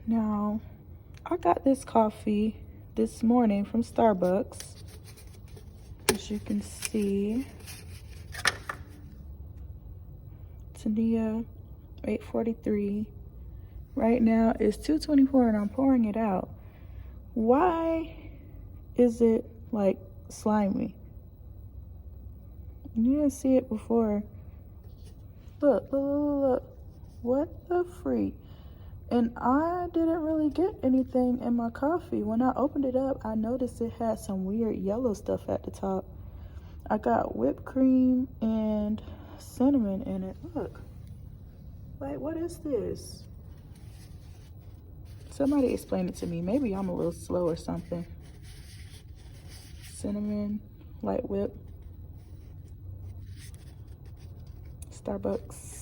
Now, I got this coffee this morning from Starbucks. As you can see, Tania 8:43. Right now it's 2:24 and I'm pouring it out. Why is it like slimy? You didn't see it before. Look, look, look, look. What the freak? And I didn't really get anything in my coffee. When I opened it up, I noticed it had some weird yellow stuff at the top. I got whipped cream and cinnamon in it. Look. Like, what is this? Somebody explain it to me. Maybe I'm a little slow or something. Cinnamon, light whip, Starbucks.